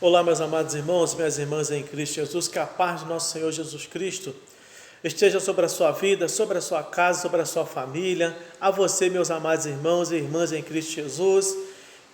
Olá, meus amados irmãos, minhas irmãs em Cristo Jesus, que a paz do nosso Senhor Jesus Cristo esteja sobre a sua vida, sobre a sua casa, sobre a sua família. A você, meus amados irmãos e irmãs em Cristo Jesus,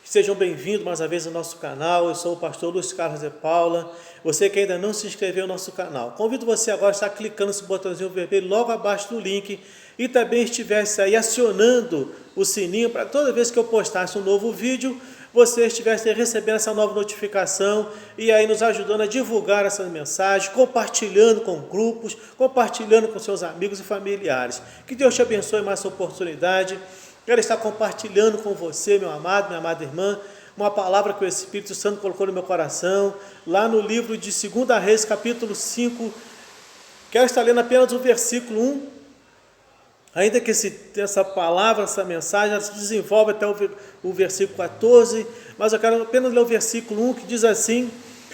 sejam bem-vindos mais uma vez ao nosso canal. Eu sou o pastor Luiz Carlos de Paula. Você que ainda não se inscreveu no nosso canal, convido você agora a estar clicando nesse botãozinho vermelho logo abaixo do link e também estivesse aí acionando o sininho para toda vez que eu postasse um novo vídeo, você estivesse recebendo essa nova notificação e aí nos ajudando a divulgar essa mensagem, compartilhando com grupos, compartilhando com seus amigos e familiares. Que Deus te abençoe mais essa oportunidade. Quero estar compartilhando com você, meu amado, minha amada irmã, uma palavra que o Espírito Santo colocou no meu coração, lá no livro de 2 Reis, capítulo 5. Quero estar lendo apenas o versículo 1. Ainda que essa palavra, essa mensagem, ela se desenvolve até o versículo 14, mas eu quero apenas ler o versículo 1, que diz assim: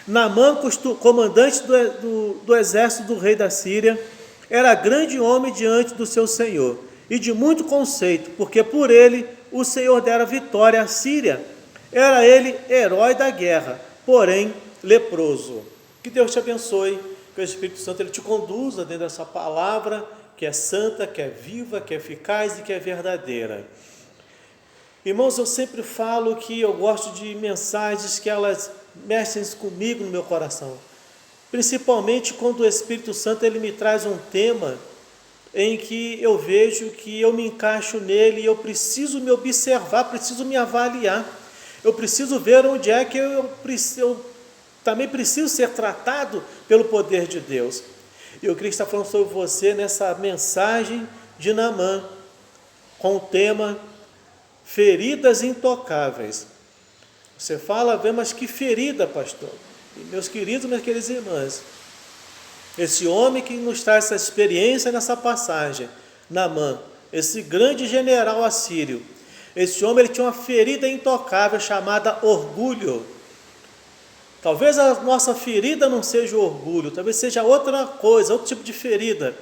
Naamã, comandante do exército do rei da Síria, era grande homem diante do seu senhor, e de muito conceito, porque por ele o Senhor dera vitória à Síria. Era ele herói da guerra, porém leproso. Que Deus te abençoe, que o Espírito Santo ele te conduza dentro dessa palavra, que é santa, que é viva, que é eficaz e que é verdadeira. Irmãos, eu sempre falo que eu gosto de mensagens que elas mexem comigo no meu coração, principalmente quando o Espírito Santo ele me traz um tema em que eu vejo que eu me encaixo nele e eu preciso me observar, preciso me avaliar, eu preciso ver onde é que eu também preciso ser tratado pelo poder de Deus. Eu queria estar falando sobre você nessa mensagem de Naamã, com o tema feridas intocáveis. Você fala, mas que ferida, pastor? E meus queridos, minhas queridas irmãs, esse homem que nos traz essa experiência nessa passagem, Naamã, esse grande general assírio, esse homem ele tinha uma ferida intocável chamada orgulho. Talvez a nossa ferida não seja o orgulho, talvez seja outra coisa, outro tipo de ferida.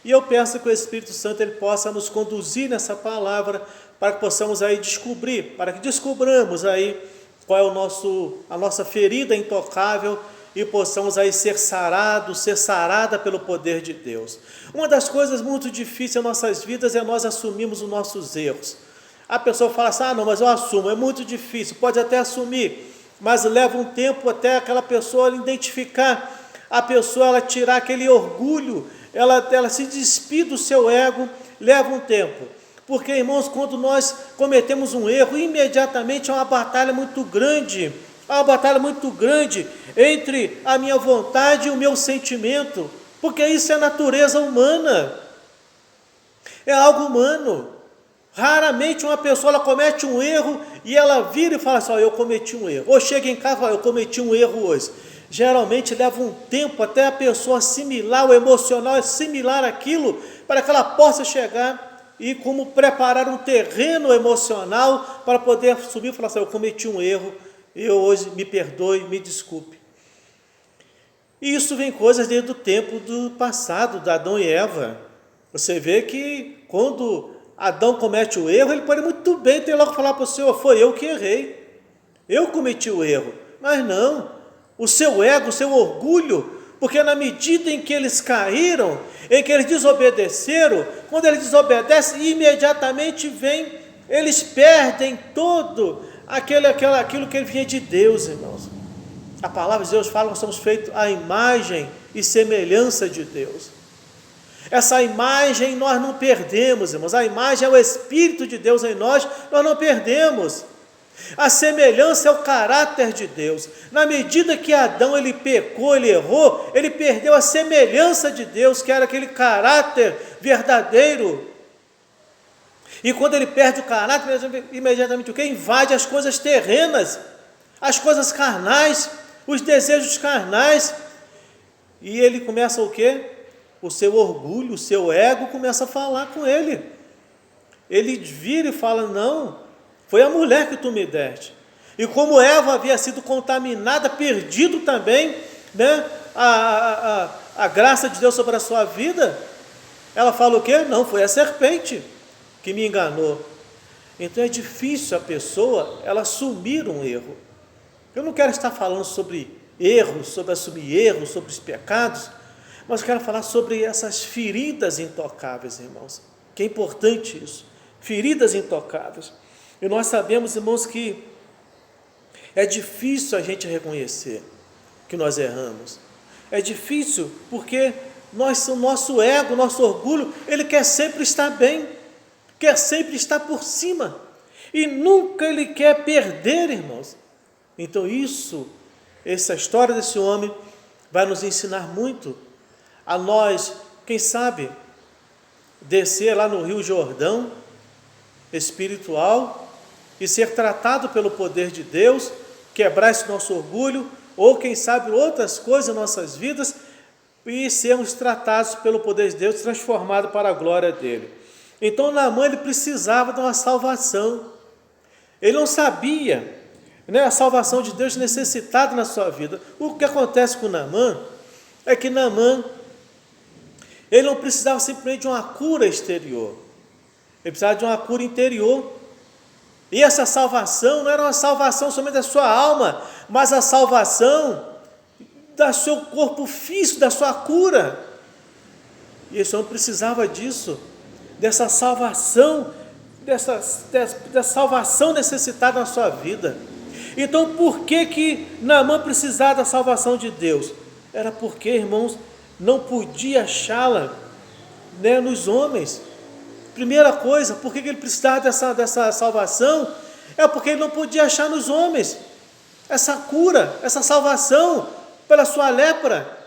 E eu peço que o Espírito Santo ele possa nos conduzir nessa palavra, para que possamos aí descobrir, para que descobramos aí qual é a nossa ferida intocável e possamos aí ser sarados, ser sarada pelo poder de Deus. Uma das coisas muito difíceis em nossas vidas é nós assumirmos os nossos erros. A pessoa fala assim, não, mas eu assumo, é muito difícil, pode até assumir, mas leva um tempo até aquela pessoa identificar, a pessoa ela tirar aquele orgulho, ela se despir do seu ego, leva um tempo. Porque, irmãos, quando nós cometemos um erro, imediatamente é uma batalha muito grande, entre a minha vontade e o meu sentimento, porque isso é natureza humana, é algo humano. Raramente uma pessoa ela comete um erro e ela vira e fala assim, eu cometi um erro. Ou chega em casa e fala, eu cometi um erro hoje. Geralmente leva um tempo até a pessoa assimilar, o emocional assimilar aquilo, para que ela possa chegar e como preparar um terreno emocional para poder subir e falar assim, eu cometi um erro, eu hoje me perdoe, me desculpe. E isso vem coisas desde o tempo do passado, de Adão e Eva. Você vê que quando Adão comete o erro, ele pode muito bem ter logo falar para o Senhor, foi eu que errei, eu cometi o erro, mas não, o seu ego, o seu orgulho, porque na medida em que eles caíram, em que eles desobedeceram, quando eles desobedecem, imediatamente eles perdem todo aquilo que vinha de Deus, irmãos. A palavra de Deus fala que nós somos feitos à imagem e semelhança de Deus. Essa imagem nós não perdemos, irmãos. A imagem é o Espírito de Deus em nós não perdemos. A semelhança é o caráter de Deus. Na medida que Adão ele pecou, ele errou, ele perdeu a semelhança de Deus, que era aquele caráter verdadeiro. E quando ele perde o caráter, imediatamente o que? Invade as coisas terrenas, as coisas carnais, os desejos carnais. E ele começa o quê? O seu orgulho, o seu ego começa a falar com ele. Ele vira e fala, não, foi a mulher que tu me deste. E como Eva havia sido contaminada, perdido também, né, a graça de Deus sobre a sua vida, ela fala o quê? Não, foi a serpente que me enganou. Então é difícil a pessoa ela assumir um erro. Eu não quero estar falando sobre erros, sobre assumir erros, sobre os pecados, mas eu quero falar sobre essas feridas intocáveis, irmãos, que é importante isso, feridas intocáveis. E nós sabemos, irmãos, que é difícil a gente reconhecer que nós erramos. É difícil porque nosso ego, nosso orgulho, ele quer sempre estar bem, quer sempre estar por cima, e nunca ele quer perder, irmãos. Então essa história desse homem vai nos ensinar muito a nós, quem sabe, descer lá no Rio Jordão espiritual e ser tratado pelo poder de Deus, quebrar esse nosso orgulho, ou quem sabe outras coisas em nossas vidas, e sermos tratados pelo poder de Deus, transformados para a glória dele. Então Naamã, ele precisava de uma salvação. Ele não sabia, a salvação de Deus necessitada na sua vida. O que acontece com Naamã é que Naamã, ele não precisava simplesmente de uma cura exterior, ele precisava de uma cura interior. E essa salvação não era uma salvação somente da sua alma, mas a salvação do seu corpo físico, da sua cura. E esse homem precisava disso, dessa salvação, dessa salvação necessitada na sua vida. Então, por que Naamã precisava da salvação de Deus? Era porque, irmãos, não podia achá-la, nos homens. Primeira coisa, por que ele precisava dessa salvação? É porque ele não podia achar nos homens essa cura, essa salvação pela sua lepra.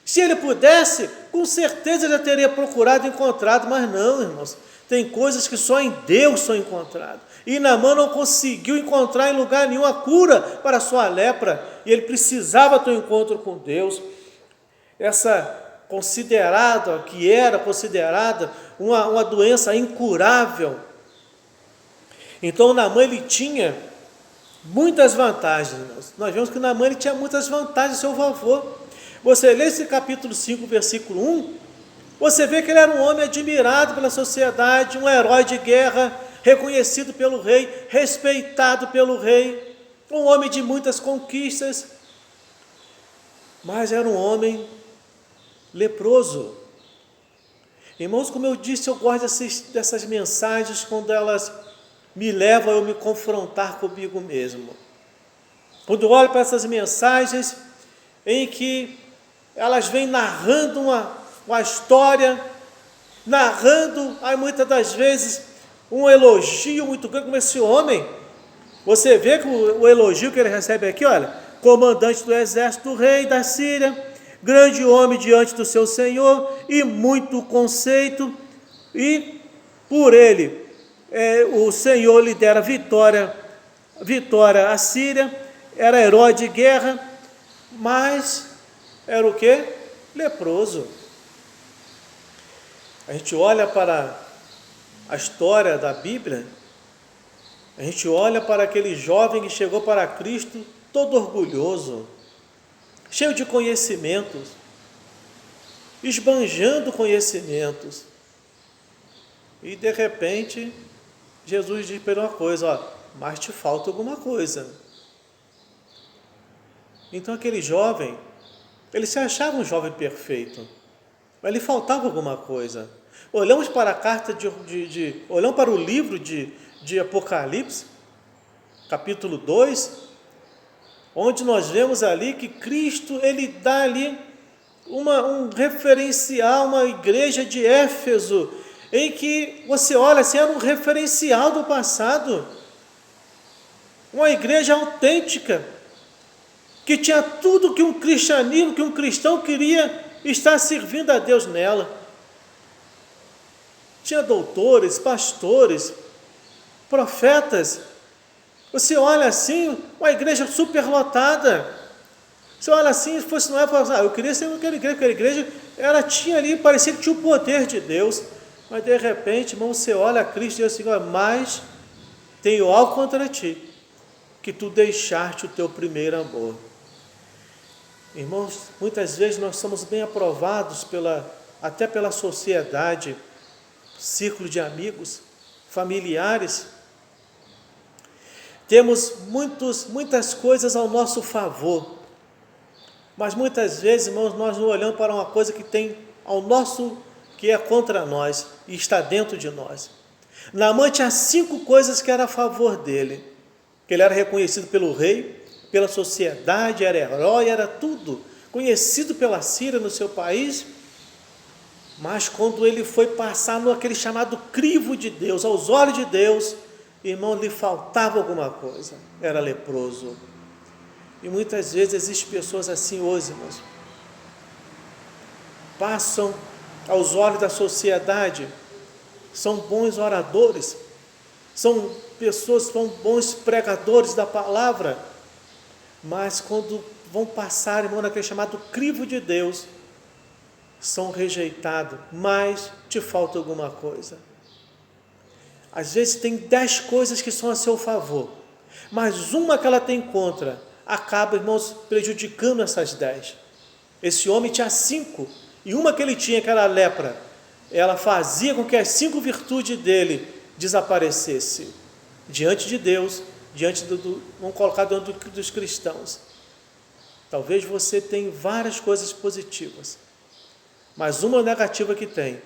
Se ele pudesse, com certeza ele já teria procurado e encontrado, mas não, irmãos. Tem coisas que só em Deus são encontradas. E Naamã não conseguiu encontrar em lugar nenhum a cura para a sua lepra, e ele precisava ter um encontro com Deus. Que era considerada uma doença incurável. Então Naamã, ele tinha muitas vantagens, irmãos. Nós vemos que Naamã, ele tinha muitas vantagens a seu favor. Você lê esse capítulo 5, versículo 1, você vê que ele era um homem admirado pela sociedade, um herói de guerra, reconhecido pelo rei, respeitado pelo rei, um homem de muitas conquistas, mas era um homem leproso. Irmãos, como eu disse, eu gosto dessas mensagens quando elas me levam a eu me confrontar comigo mesmo. Quando eu olho para essas mensagens em que elas vêm narrando uma história, narrando, aí muitas das vezes, um elogio muito grande como esse homem. Você vê que o elogio que ele recebe aqui, olha, comandante do exército do rei da Síria, grande homem diante do seu Senhor, e muito conceito, e por ele o Senhor lhe dera vitória à Síria, era herói de guerra, mas era o quê? Leproso. A gente olha para a história da Bíblia, a gente olha para aquele jovem que chegou para Cristo todo orgulhoso, cheio de conhecimentos, esbanjando conhecimentos, e de repente Jesus diz para ele uma coisa, mas te falta alguma coisa. Então aquele jovem, ele se achava um jovem perfeito, mas lhe faltava alguma coisa. Olhamos para a carta olhamos para o livro de Apocalipse, capítulo 2, onde nós vemos ali que Cristo, ele dá ali um referencial, uma igreja de Éfeso, em que você olha assim, era um referencial do passado, uma igreja autêntica, que tinha tudo que um cristianismo, que um cristão queria estar servindo a Deus nela. Tinha doutores, pastores, profetas. Você olha assim, uma igreja superlotada. Você olha assim, se fosse não é para eu queria ser aquela igreja, ela tinha ali, parecia que tinha o poder de Deus, mas de repente, irmão, você olha a Cristo e diz assim, mas tenho algo contra ti, que tu deixaste o teu primeiro amor. Irmãos, muitas vezes nós somos bem aprovados até pela sociedade, círculo de amigos, familiares, temos muitas coisas ao nosso favor, Mas muitas vezes, irmãos, nós não olhamos para uma coisa que tem ao nosso, que é contra nós e está dentro de nós. Naamã tinha 5 coisas que eram a favor dele. Que ele era reconhecido pelo rei, pela sociedade, era herói, era tudo. Conhecido pela Síria no seu país. Mas quando ele foi passar no aquele chamado crivo de Deus, aos olhos de Deus, irmão, lhe faltava alguma coisa. Era leproso. E muitas vezes existem pessoas assim hoje, irmãos. Passam aos olhos da sociedade, são bons oradores, são pessoas, são bons pregadores da palavra, mas quando vão passar, irmão, naquele chamado crivo de Deus, são rejeitados, mas te falta alguma coisa. Às vezes tem 10 coisas que são a seu favor, mas uma que ela tem contra, acaba, irmãos, prejudicando essas 10. Esse homem tinha 5, e uma que ele tinha, que era a lepra, ela fazia com que as 5 virtudes dele desaparecessem diante de Deus, vamos colocar diante dos cristãos. Talvez você tenha várias coisas positivas, mas uma negativa que tem,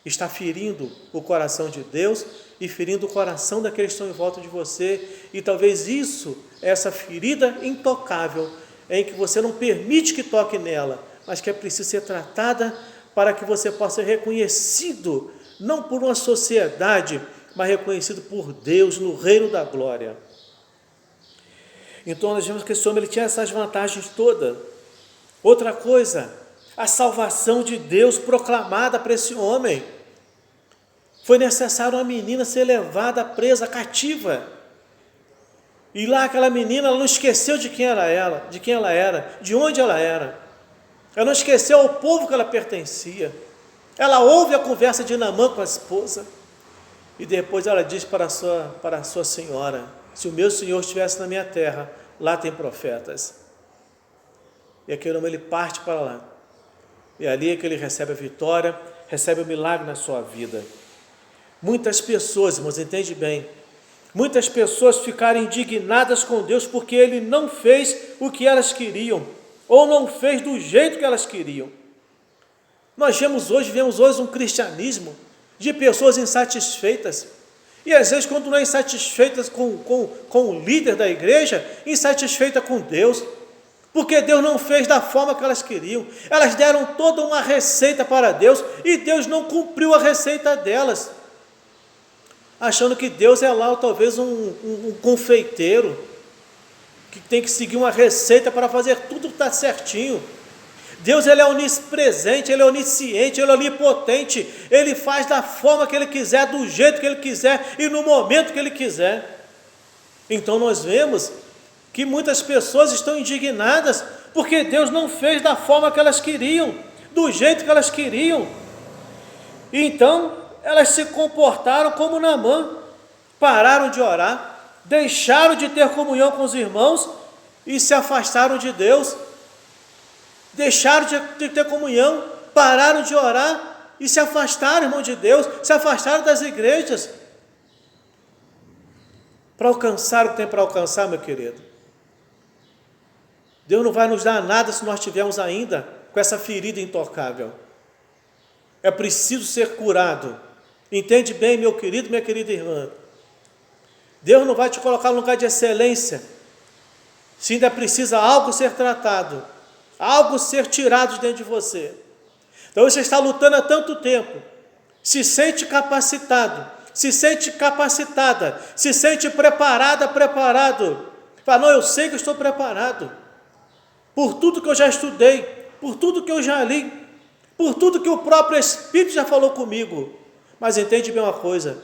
está ferindo o coração de Deus e ferindo o coração daqueles que estão em volta de você, e talvez isso, essa ferida intocável, em que você não permite que toque nela, mas que é preciso ser tratada para que você possa ser reconhecido, não por uma sociedade, mas reconhecido por Deus no reino da glória. Então nós vemos que esse homem ele tinha essas vantagens todas. Outra coisa, a salvação de Deus proclamada para esse homem. Foi necessário uma menina ser levada presa, cativa. E lá aquela menina, ela não esqueceu de quem ela era, de onde ela era. Ela não esqueceu ao povo que ela pertencia. Ela ouve a conversa de Naamã com a esposa. E depois ela diz para a sua senhora: se o meu senhor estivesse na minha terra, lá tem profetas. E aquele homem ele parte para lá. E ali é que ele recebe a vitória, recebe o milagre na sua vida. Muitas pessoas, irmãos, entende bem, muitas pessoas ficaram indignadas com Deus porque Ele não fez o que elas queriam, ou não fez do jeito que elas queriam. Nós vemos hoje um cristianismo de pessoas insatisfeitas, e às vezes quando não é insatisfeitas com o líder da igreja, insatisfeita com Deus, porque Deus não fez da forma que elas queriam. Elas deram toda uma receita para Deus, e Deus não cumpriu a receita delas, achando que Deus é lá talvez um confeiteiro, que tem que seguir uma receita para fazer tudo estar certinho. Deus ele é onipresente, Ele é onisciente, Ele é onipotente, Ele faz da forma que Ele quiser, do jeito que Ele quiser e no momento que Ele quiser. Então nós vemos que muitas pessoas estão indignadas porque Deus não fez da forma que elas queriam, do jeito que elas queriam. E então elas se comportaram como Naamã, pararam de orar, deixaram de ter comunhão com os irmãos e se afastaram de Deus. Deixaram de ter comunhão, pararam de orar e se afastaram, irmão de Deus, se afastaram das igrejas. Para alcançar o que tem para alcançar, meu querido, Deus não vai nos dar nada se nós estivermos ainda com essa ferida intocável. É preciso ser curado. Entende bem, meu querido, minha querida irmã? Deus não vai te colocar no lugar de excelência se ainda precisa algo ser tratado, algo ser tirado de dentro de você. Então você está lutando há tanto tempo, se sente capacitado, se sente capacitada, se sente preparado. Fala, não, eu sei que eu estou preparado, por tudo que eu já estudei, por tudo que eu já li, por tudo que o próprio Espírito já falou comigo. Mas entende bem uma coisa,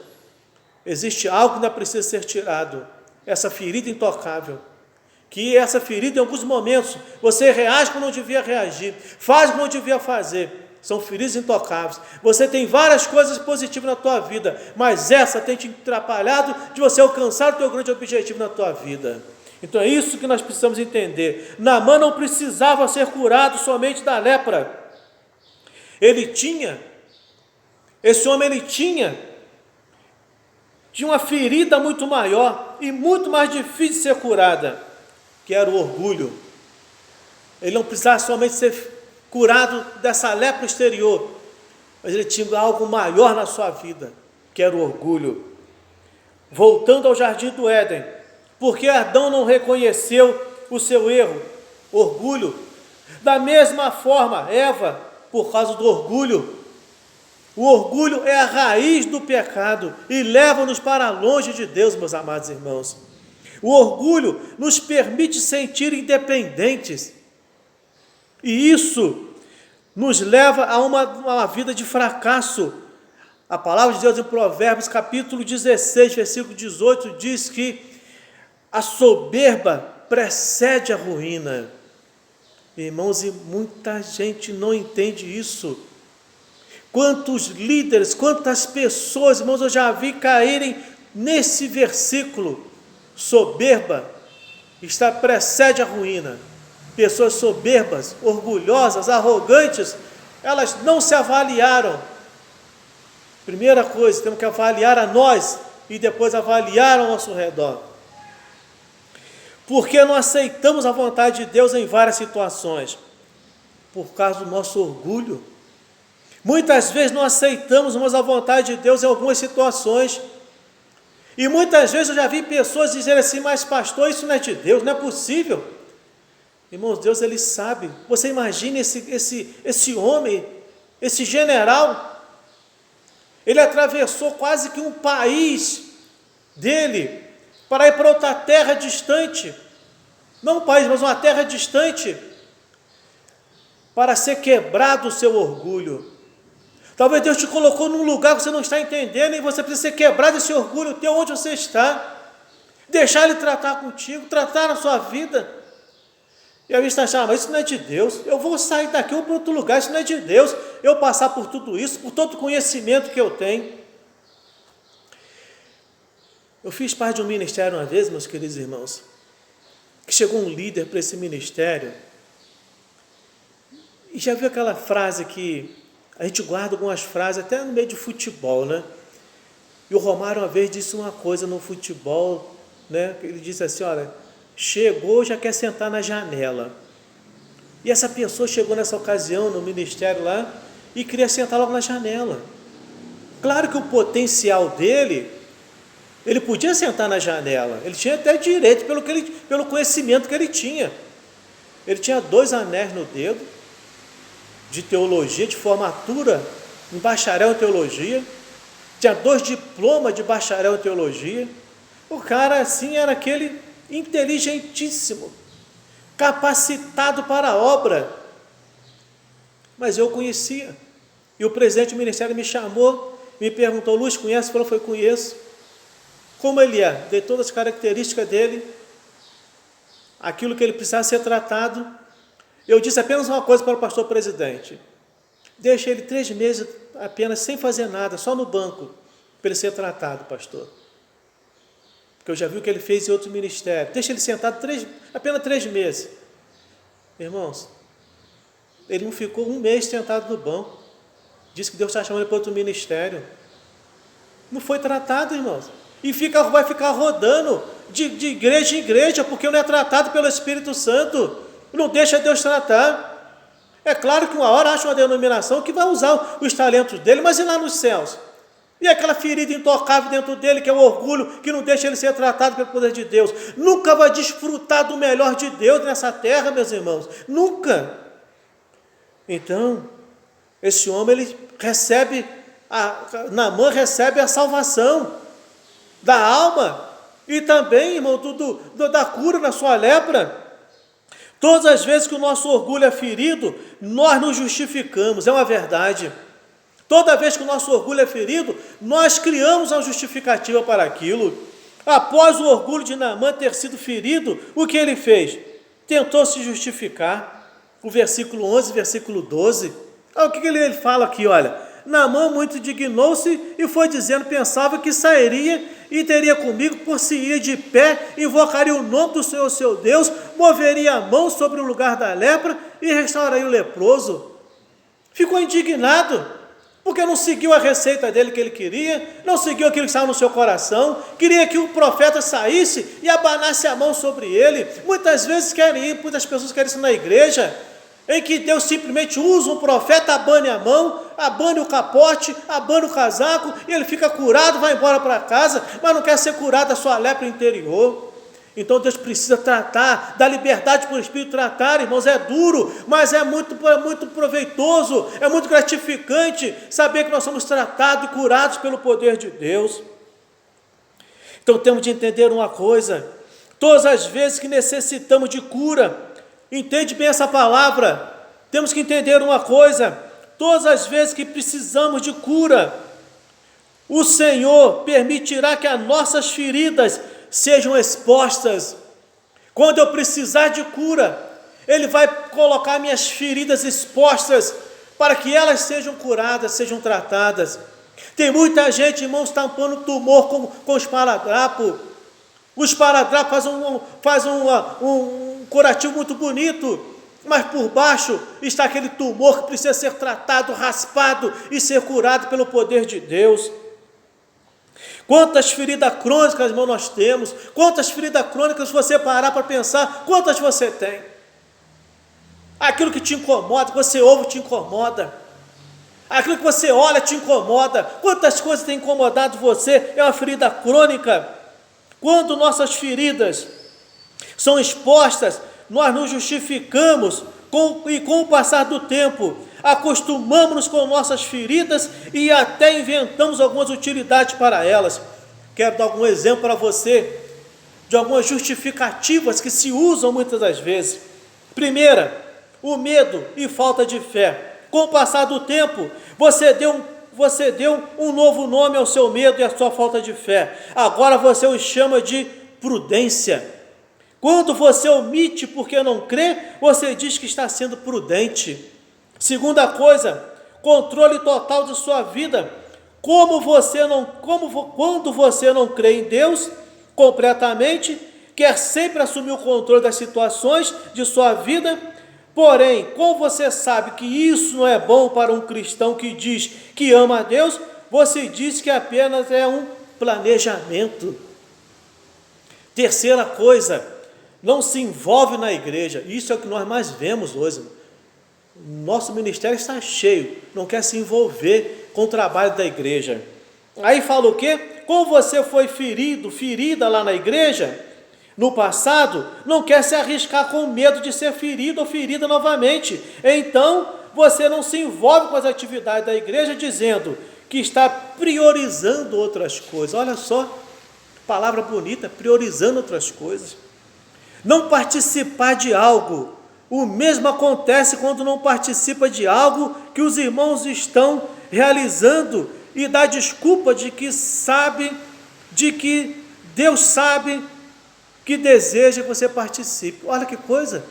existe algo que ainda precisa ser tirado, essa ferida intocável, que essa ferida em alguns momentos, você reage como não devia reagir, faz como não devia fazer, são feridas intocáveis. Você tem várias coisas positivas na tua vida, mas essa tem te atrapalhado de você alcançar o teu grande objetivo na tua vida. Então é isso que nós precisamos entender. Naamã não precisava ser curado somente da lepra. Esse homem tinha uma ferida muito maior e muito mais difícil de ser curada, que era o orgulho. Ele não precisava somente ser curado dessa lepra exterior, mas ele tinha algo maior na sua vida, que era o orgulho. Voltando ao jardim do Éden, porque Adão não reconheceu o seu erro, orgulho. Da mesma forma, Eva, por causa do orgulho. O orgulho é a raiz do pecado e leva-nos para longe de Deus, meus amados irmãos. O orgulho nos permite sentir independentes, e isso nos leva a uma vida de fracasso. A palavra de Deus em Provérbios, capítulo 16, versículo 18, diz que a soberba precede a ruína. Irmãos, e muita gente não entende isso. Quantos líderes, quantas pessoas, irmãos, eu já vi caírem nesse versículo. Soberba precede a ruína. Pessoas soberbas, orgulhosas, arrogantes, elas não se avaliaram. Primeira coisa, temos que avaliar a nós e depois avaliar ao nosso redor. Porque não aceitamos a vontade de Deus em várias situações? Por causa do nosso orgulho. Muitas vezes não aceitamos a vontade de Deus em algumas situações. E muitas vezes eu já vi pessoas dizerem assim: mas pastor, isso não é de Deus, não é possível. Irmãos, Deus, Ele sabe. Você imagina esse homem, esse general, ele atravessou quase que um país dele para ir para outra terra distante, não um país, mas uma terra distante, para ser quebrado o seu orgulho. Talvez Deus te colocou num lugar que você não está entendendo, e você precisa ser quebrado esse orgulho teu onde você está, deixar Ele tratar contigo, tratar na sua vida. E a gente está achando: mas isso não é de Deus, eu vou sair daqui, eu vou para outro lugar, isso não é de Deus, eu passar por tudo isso, por todo o conhecimento que eu tenho. Eu fiz parte de um ministério uma vez, meus queridos irmãos, que chegou um líder para esse ministério, e já viu aquela frase que a gente guarda algumas frases até no meio de futebol, né? E o Romário uma vez disse uma coisa no futebol, né? Ele disse assim: olha, chegou, já quer sentar na janela. E essa pessoa chegou nessa ocasião no ministério lá e queria sentar logo na janela. Claro que o potencial dele, ele podia sentar na janela, ele tinha até direito pelo conhecimento que ele tinha. Ele tinha 2 anéis no dedo, de teologia, de formatura, em bacharel em teologia, tinha 2 diplomas de bacharel em teologia. O cara assim era aquele inteligentíssimo, capacitado para a obra. Mas eu conhecia, e o presidente do ministério me chamou, me perguntou: Luiz, conhece? Eu falei: conheço. Como ele é? Dei todas as características dele, aquilo que ele precisava ser tratado. Eu disse apenas uma coisa para o pastor presidente: deixa ele 3 meses apenas sem fazer nada, só no banco, para ele ser tratado, pastor. Porque eu já vi o que ele fez em outro ministério. Deixa ele sentado apenas 3 meses. Irmãos, ele não ficou 1 mês sentado no banco. Disse que Deus está chamando ele para outro ministério. Não foi tratado, irmãos. E vai ficar rodando de igreja em igreja, porque não é tratado pelo Espírito Santo. Não deixa Deus tratar. É claro que uma hora acha uma denominação que vai usar os talentos dele, mas e lá nos céus? E aquela ferida intocável dentro dele, que é o orgulho, que não deixa ele ser tratado pelo poder de Deus. Nunca vai desfrutar do melhor de Deus nessa terra, meus irmãos. Nunca. Então, esse homem, ele recebe, Naamã recebe a salvação da alma e também, irmão, da cura na sua lepra. Todas as vezes que o nosso orgulho é ferido, nós nos justificamos, é uma verdade. Toda vez que o nosso orgulho é ferido, nós criamos uma justificativa para aquilo. Após o orgulho de Naamã ter sido ferido, o que ele fez? Tentou se justificar. O versículo 11, versículo 12. O que ele fala aqui? Olha, Naamã muito indignou-se e foi dizendo: pensava que sairia e teria comigo, por se ir de pé, invocaria o nome do Senhor seu Deus, moveria a mão sobre o lugar da lepra e restauraria o leproso. Ficou indignado. porque não seguiu a receita dele que ele queria, não seguiu aquilo que estava no seu coração, queria que o profeta saísse e abanasse a mão sobre ele. Muitas pessoas querem isso na igreja, em que Deus simplesmente usa um profeta, abane a mão, abane o capote, abane o casaco, e ele fica curado, vai embora para casa, mas não quer ser curado da sua lepra interior. Então Deus precisa tratar, dar liberdade para o Espírito tratar, irmãos. É duro, mas é muito proveitoso, é muito gratificante saber que nós somos tratados e curados pelo poder de Deus. Então temos de entender uma coisa: todas as vezes que necessitamos de cura, entende bem essa palavra, temos que entender uma coisa: todas as vezes que precisamos de cura, o Senhor permitirá que as nossas feridas sejam expostas. Quando eu precisar de cura, Ele vai colocar minhas feridas expostas, para que elas sejam curadas, sejam tratadas. Tem muita gente, irmãos, tampando tumor com esparadrapo. O esparadrapo faz um curativo muito bonito, mas por baixo está aquele tumor que precisa ser tratado, raspado e ser curado pelo poder de Deus. Quantas feridas crônicas, irmão, nós temos? Quantas feridas crônicas, se você parar para pensar, quantas você tem? Aquilo que te incomoda, que você ouve, te incomoda. Aquilo que você olha, te incomoda. Quantas coisas têm incomodado você? É uma ferida crônica. Quando nossas feridas são expostas, nós nos justificamos e com o passar do tempo, acostumamos-nos com nossas feridas e até inventamos algumas utilidades para elas. Quero dar algum exemplo para você de algumas justificativas que se usam muitas das vezes. Primeira, o medo e falta de fé. Com o passar do tempo, você deu um novo nome ao seu medo e à sua falta de fé. Agora você os chama de prudência. Quando você omite porque não crê, você diz que está sendo prudente. Segunda coisa, controle total de sua vida. Quando você não crê em Deus completamente, quer sempre assumir o controle das situações de sua vida. Porém, como você sabe que isso não é bom para um cristão que diz que ama a Deus, você diz que apenas é um planejamento. Terceira coisa, não se envolve na igreja. Isso é o que nós mais vemos hoje. Nosso ministério está cheio, não quer se envolver com o trabalho da igreja. Aí fala o quê? Como você foi ferida lá na igreja, no passado, não quer se arriscar com medo de ser ferido ou ferida novamente. Então, você não se envolve com as atividades da igreja, dizendo que está priorizando outras coisas. Olha só, palavra bonita, priorizando outras coisas. Não participar de algo. O mesmo acontece quando não participa de algo que os irmãos estão realizando e dá desculpa de que Deus sabe que deseja que você participe. Olha que coisa,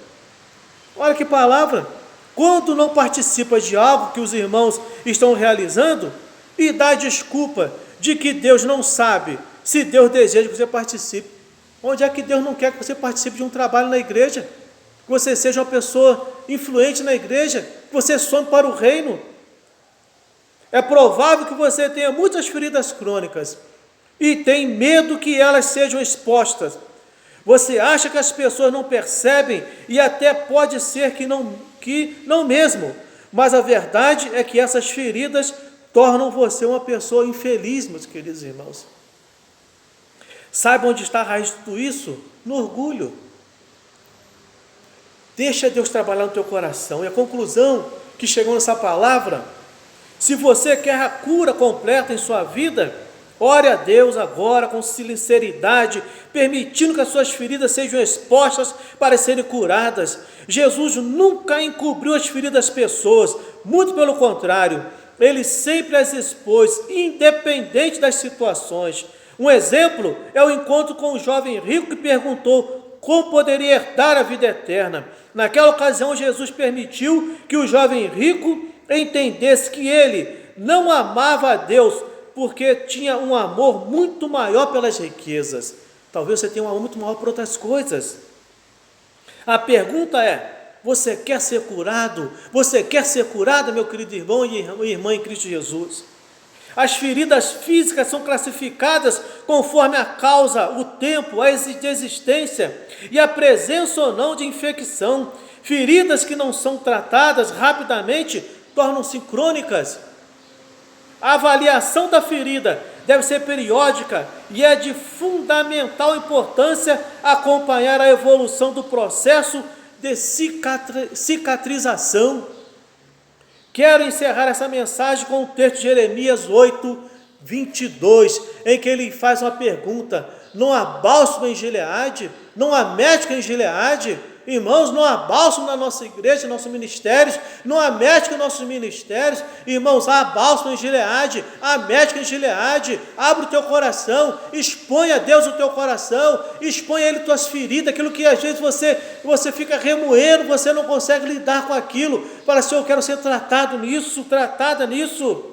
olha que palavra. Quando não participa de algo que os irmãos estão realizando e dá desculpa de que Deus não sabe se Deus deseja que você participe. Onde é que Deus não quer que você participe de um trabalho na igreja? Que você seja uma pessoa influente na igreja, que você some para o reino. É provável que você tenha muitas feridas crônicas e tem medo que elas sejam expostas. Você acha que as pessoas não percebem e até pode ser que não mesmo, mas a verdade é que essas feridas tornam você uma pessoa infeliz, meus queridos irmãos. Sabe onde está a raiz de tudo isso? No orgulho. Deixa Deus trabalhar no teu coração. E a conclusão que chegou nessa palavra: se você quer a cura completa em sua vida, ore a Deus agora com sinceridade, permitindo que as suas feridas sejam expostas para serem curadas. Jesus nunca encobriu as feridas das pessoas, muito pelo contrário, Ele sempre as expôs, independente das situações. Um exemplo é o encontro com o jovem rico que perguntou como poderia herdar a vida eterna. Naquela ocasião, Jesus permitiu que o jovem rico entendesse que ele não amava a Deus porque tinha um amor muito maior pelas riquezas. Talvez você tenha um amor muito maior por outras coisas. A pergunta é: Você quer ser curado? Você quer ser curada, meu querido irmão e irmã em Cristo Jesus? As feridas físicas são classificadas conforme a causa, o tempo, a existência e a presença ou não de infecção. Feridas que não são tratadas rapidamente tornam-se crônicas. A avaliação da ferida deve ser periódica e é de fundamental importância acompanhar a evolução do processo de cicatrização. Quero encerrar essa mensagem com o texto de Jeremias 8, 22, em que ele faz uma pergunta: não há bálsamo em Gileade? Não há médico em Gileade? Irmãos, não há bálsamo na nossa igreja, nos nossos ministérios, não há médico em nossos ministérios. Irmãos, há bálsamo em Gileade, há médico em Gileade. Abre o teu coração, expõe a Deus o teu coração, expõe a Ele tuas feridas, aquilo que às vezes você fica remoendo, você não consegue lidar com aquilo. Fala, Senhor, eu quero ser tratado nisso, tratada nisso.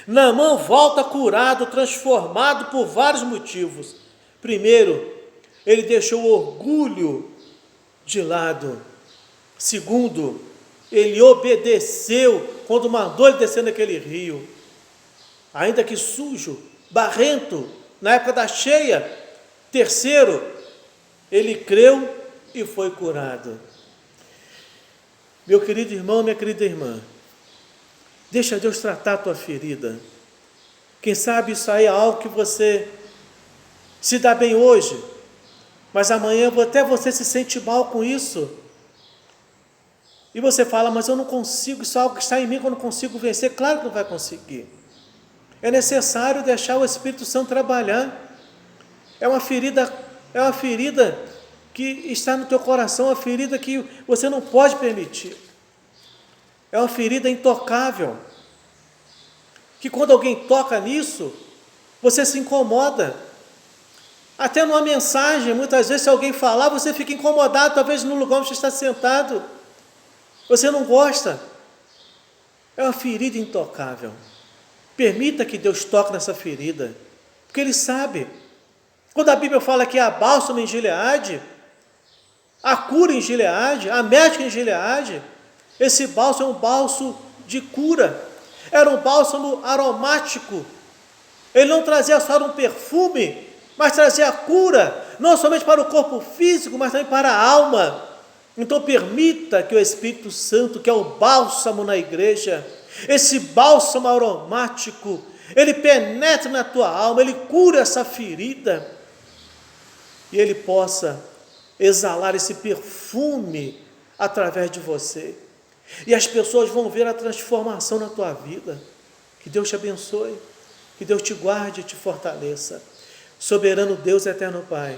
Naamã volta curado, transformado por vários motivos. Primeiro, ele deixou o orgulho de lado. Segundo, ele obedeceu quando mandou ele descer naquele rio, ainda que sujo, barrento, na época da cheia. Terceiro, ele creu e foi curado. Meu querido irmão, minha querida irmã, deixa Deus tratar a tua ferida. Quem sabe isso aí é algo que você se dá bem hoje, mas amanhã até você se sente mal com isso. E você fala, mas eu não consigo, isso é algo que está em mim que eu não consigo vencer. Claro que não vai conseguir. É necessário deixar o Espírito Santo trabalhar. É uma ferida que está no teu coração, uma ferida que você não pode permitir. É uma ferida intocável, que quando alguém toca nisso, você se incomoda. Até numa mensagem, muitas vezes se alguém falar, você fica incomodado, talvez no lugar onde você está sentado. Você não gosta. É uma ferida intocável. Permita que Deus toque nessa ferida, porque Ele sabe. Quando a Bíblia fala que há bálsamo em Gileade, há cura em Gileade, há médico em Gileade, esse bálsamo é um bálsamo de cura. Era um bálsamo aromático. Ele não trazia só um perfume, mas trazia a cura, não somente para o corpo físico, mas também para a alma. Então permita que o Espírito Santo, que é o bálsamo na igreja, esse bálsamo aromático, ele penetre na tua alma, ele cura essa ferida, e ele possa exalar esse perfume através de você, e as pessoas vão ver a transformação na tua vida. Que Deus te abençoe, que Deus te guarde e te fortaleça. Soberano Deus, eterno Pai,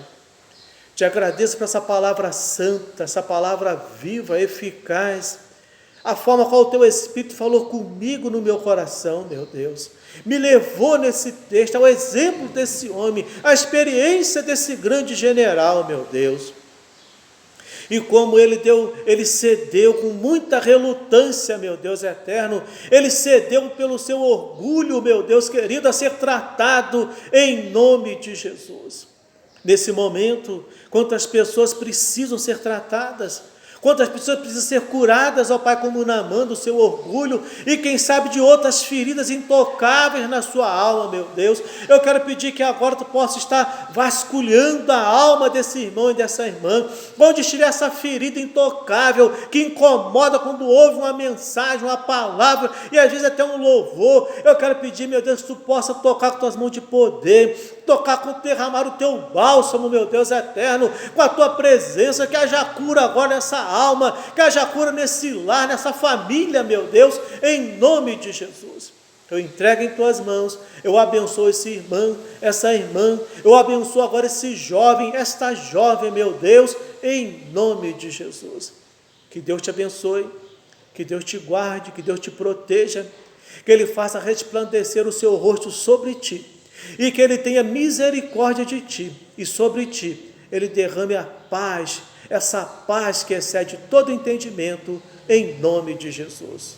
te agradeço por essa palavra santa, essa palavra viva, eficaz, a forma qual o teu Espírito falou comigo no meu coração, meu Deus, me levou nesse texto, ao exemplo desse homem, a experiência desse grande general, meu Deus. E como ele cedeu com muita relutância, meu Deus eterno, ele cedeu pelo seu orgulho, meu Deus querido, a ser tratado em nome de Jesus. Nesse momento, quantas pessoas precisam ser tratadas, quantas pessoas precisam ser curadas, ó Pai, como Naamã, do seu orgulho, e quem sabe de outras feridas intocáveis na sua alma, meu Deus. Eu quero pedir que agora tu possa estar vasculhando a alma desse irmão e dessa irmã, onde estiver essa ferida intocável, que incomoda quando ouve uma mensagem, uma palavra, e às vezes até um louvor. Eu quero pedir, meu Deus, que tu possa tocar com tuas mãos de poder, tocar com derramar o teu bálsamo, meu Deus eterno, com a tua presença, que haja cura agora nessa alma, que haja cura nesse lar, nessa família, meu Deus, em nome de Jesus. Eu entrego em tuas mãos, eu abençoo esse irmão, essa irmã, eu abençoo agora esse jovem, esta jovem, meu Deus, em nome de Jesus. Que Deus te abençoe, que Deus te guarde, que Deus te proteja, que Ele faça resplandecer o seu rosto sobre ti, e que Ele tenha misericórdia de ti, e sobre ti Ele derrame a paz, essa paz que excede todo entendimento, em nome de Jesus.